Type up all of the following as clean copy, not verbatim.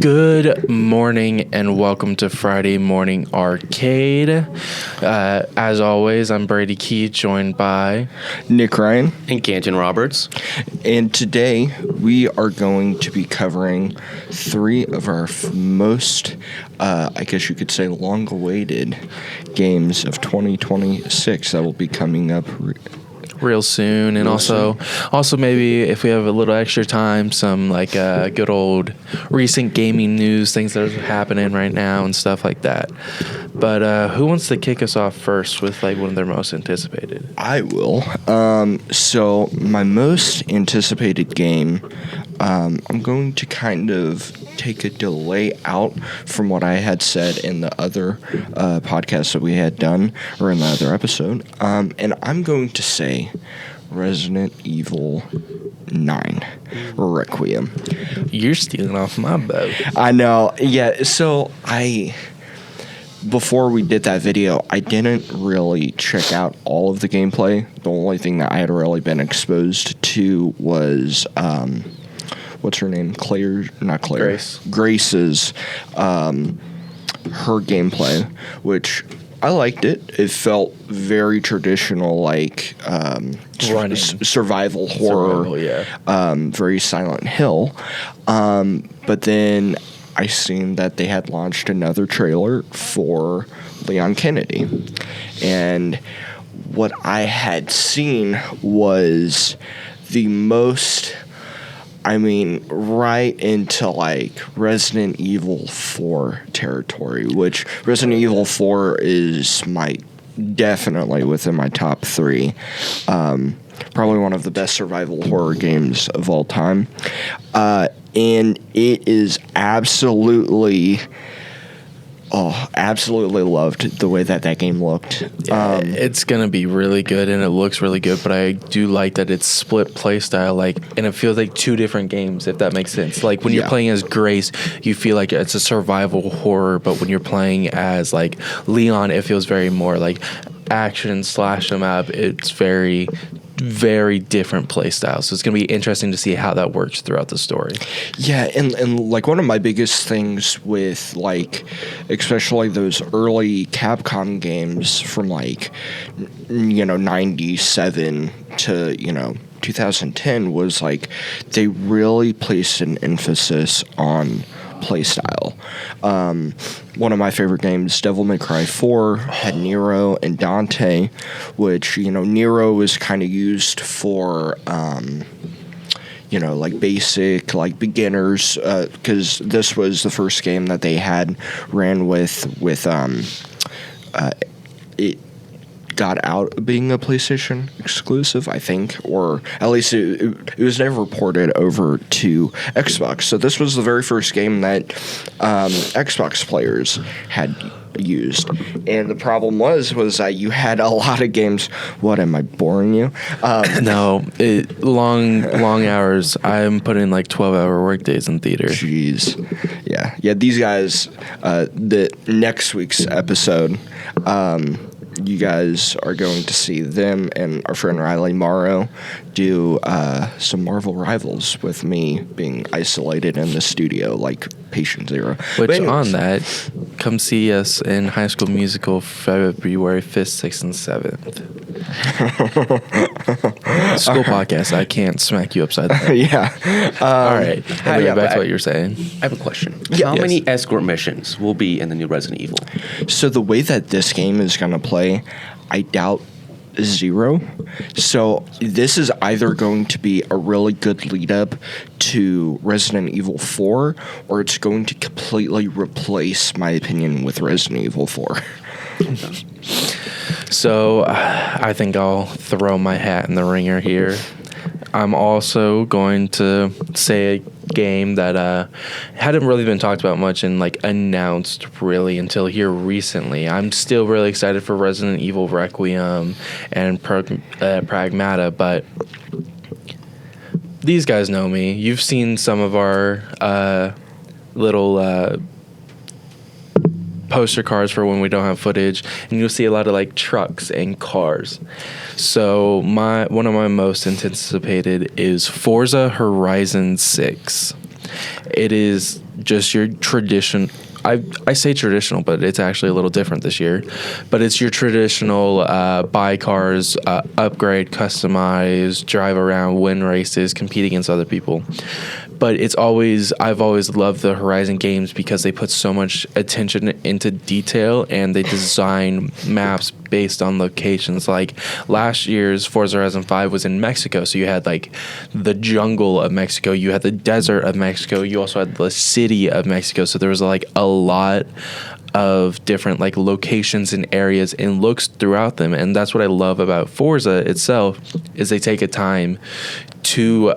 Good morning and welcome to Friday Morning Arcade. As always, I'm Brady Key, joined by Nick Ryan and Canton Roberts. And today we are going to be covering three of our most, I guess you could say, long-awaited games of 2026 that will be coming up real soon, and also maybe if we have a little extra time, some good old recent gaming news, things that are happening right now and stuff like that. But who wants to kick us off first with one of their most anticipated? I will. So my most anticipated game, I'm going to kind of take a delay out from what I had said in the other podcast that we had done, or in the other episode, and I'm going to say Resident Evil 9 Requiem. You're stealing off my boat. I know. Yeah, so before we did that video, I didn't really check out all of the gameplay. The only thing that I had really been exposed to was what's her name? Grace's her gameplay, which I liked it. It felt very traditional, survival horror, very Silent Hill. But then I seen that they had launched another trailer for Leon Kennedy, and what I had seen was the most, right into Resident Evil 4 territory, which Resident Evil 4 is definitely within my top three. Probably one of the best survival horror games of all time. And it is absolutely loved the way that game looked. It's going to be really good, and it looks really good, but I do like that it's split playstyle, and it feels like two different games, if that makes sense. When you're playing as Grace, you feel like it's a survival horror, but when you're playing as, Leon, it feels very more action, slash 'em up. It's very, very different play styles, so it's going to be interesting to see how that works throughout the story. Yeah, and one of my biggest things with especially those early Capcom games from 97 to 2010 was they really placed an emphasis on playstyle. One of my favorite games, Devil May Cry 4, had Nero and Dante, which, Nero was kind of used for, basic, beginners, because this was the first game that they had ran with it got out being a PlayStation exclusive, I think, or at least it was never ported over to Xbox. So this was the very first game that Xbox players had used, and the problem was that you had a lot of games. What, am I boring you? No, long hours. I'm putting 12-hour work days in theater. Jeez. Yeah. These guys, the next week's episode, you guys are going to see them and our friend Riley Morrow do some Marvel Rivals with me being isolated in the studio like patient zero. Which, on that, come see us in High School Musical February 5th, 6th, and 7th. School podcast. I can't smack you upside the head. Yeah. All right. Back to what you were saying. I have a question. Yeah. How many escort missions will be in the new Resident Evil? So the way that this game is going to play, I doubt 0. So this is either going to be a really good lead up to Resident Evil 4, or it's going to completely replace my opinion with Resident Evil 4. So I think I'll throw my hat in the ringer here. I'm also going to say a game that hadn't really been talked about much and announced really until here recently. I'm still really excited for Resident Evil Requiem and Pragmata, but these guys know me. You've seen some of our little poster cards for when we don't have footage, and you'll see a lot of trucks and cars. So one of my most anticipated is Forza Horizon 6. it is just your tradition. I say traditional, but it's actually a little different this year. But it's your traditional buy cars, upgrade, customize, drive around, win races, compete against other people. But I've always loved the Horizon games because they put so much attention into detail and they design maps based on locations. Like last year's Forza Horizon 5 was in Mexico, so you had like the jungle of Mexico, you had the desert of Mexico, you also had the city of Mexico. So there was like a lot of different like locations and areas and looks throughout them, and that's what I love about Forza itself is they take a time to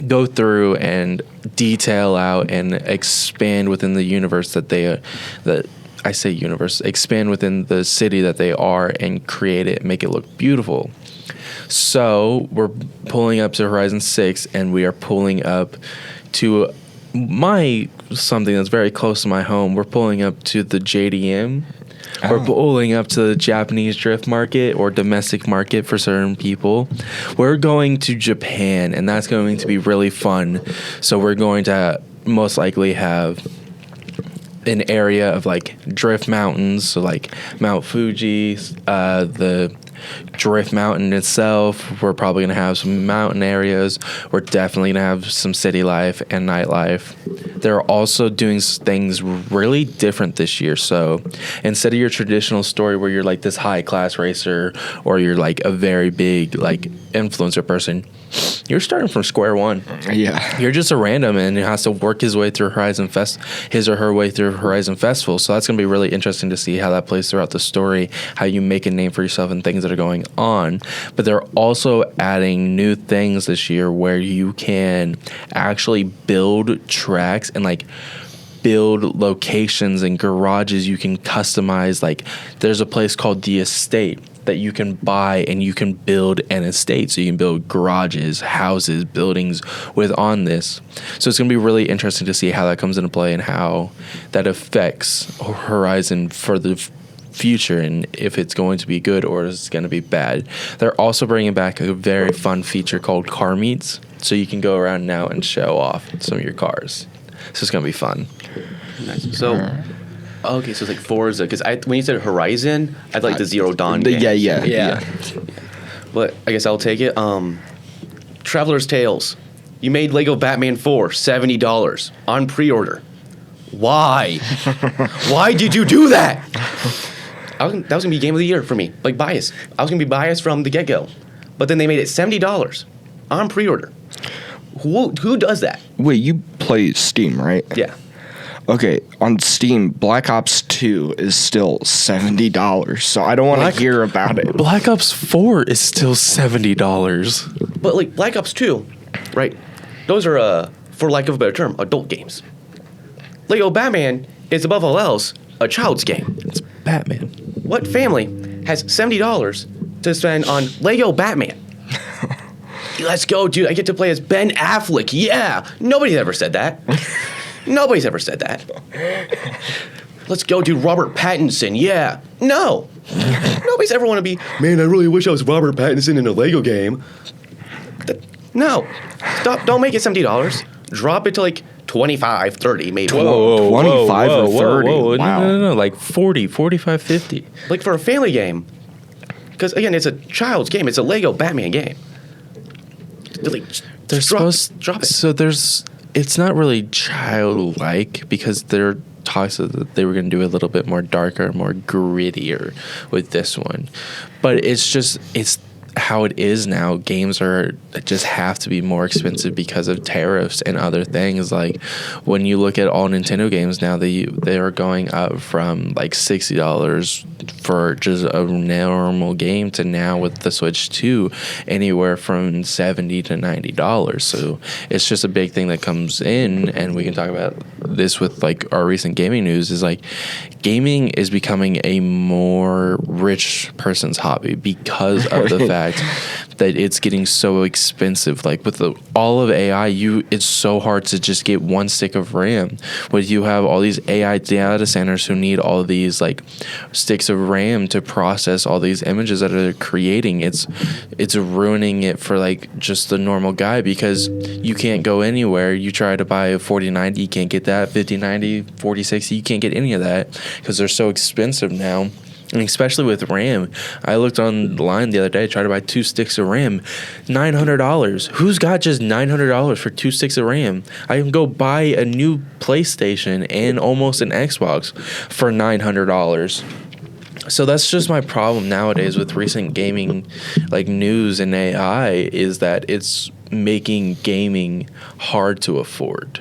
go through and detail out and expand within the universe expand within the city that they are and create it, make it look beautiful. So we're pulling up to Horizon 6 and we are pulling up to something that's very close to my home. We're pulling up to the JDM. We're pulling up to the Japanese drift market or domestic market for certain people. We're going to Japan, and that's going to be really fun. So we're going to most likely have an area of like drift mountains, so like Mount Fuji, the Drift Mountain itself. We're probably going to have some mountain areas. We're definitely going to have some city life and nightlife. They're also doing things really different this year. So instead of your traditional story where you're like this high class racer or you're like a very big like influencer person, you're starting from square one. Yeah. You're just a random and has to work his way through his or her way through Horizon Festival. So that's going to be really interesting to see how that plays throughout the story, how you make a name for yourself and things that are going on. But they're also adding new things this year where you can actually build tracks and like build locations and garages you can customize. Like there's a place called The Estate that you can buy and you can build an estate. So you can build garages, houses, buildings on this. So it's going to be really interesting to see how that comes into play and how that affects Horizon for the future and if it's going to be good or is it's going to be bad. They're also bringing back a very fun feature called car meets. So you can go around now and show off some of your cars. So it's going to be fun. Nice. So, okay, so it's like Forza, because when you said Horizon, I'd like the Zero Dawn games. Yeah. But I guess I'll take it. Traveler's Tales. You made Lego Batman 4, $70 on pre-order. Why? Why did you do that? That was going to be game of the year for me, like biased. I was going to be biased from the get-go. But then they made it $70 on pre-order. Who does that? Wait, you play Steam, right? Yeah. Okay, on Steam, Black Ops 2 is still $70, so I don't want to hear about it. Black Ops 4 is still $70. But like Black Ops 2, right? Those are, for lack of a better term, adult games. Lego Batman is above all else a child's game. It's Batman. What family has $70 to spend on Lego Batman? Let's go, dude. I get to play as Ben Affleck. Yeah. Nobody's ever said that. Nobody's ever said that. Let's go, dude. Robert Pattinson. Yeah. No. Nobody's ever want to be, man, I really wish I was Robert Pattinson in a Lego game. No. Stop. Don't make it $70. Drop it to like 25, 30, maybe. Whoa, 25 or 30. Wow. No. Like 40, 45, 50. Like for a family game. Because, again, it's a child's game. It's a Lego Batman game. Like, They're drop it. So it's not really childlike because they're talks that they were going to do a little bit more darker, more grittier with this one. But it's how it is now. Games just have to be more expensive because of tariffs and other things. Like when you look at all Nintendo games now, they are going up from like $60 for just a normal game to now with the Switch 2 anywhere from $70 to $90. So it's just a big thing that comes in, and we can talk about this with like our recent gaming news is like gaming is becoming a more rich person's hobby because of the fact that it's getting so expensive. Like with all of AI, it's so hard to just get one stick of RAM. When you have all these AI data centers who need all of these like sticks of RAM to process all these images that they're creating, it's ruining it for like just the normal guy, because you can't go anywhere. You try to buy a 4090, you can't get that. 5090, 4060, you can't get any of that because they're so expensive now. And especially with RAM, I looked online the other day, tried to buy 2 sticks of RAM, $900. Who's got just $900 for 2 sticks of RAM? I can go buy a new PlayStation and almost an Xbox for $900. So that's just my problem nowadays with recent gaming like news and AI, is that it's making gaming hard to afford.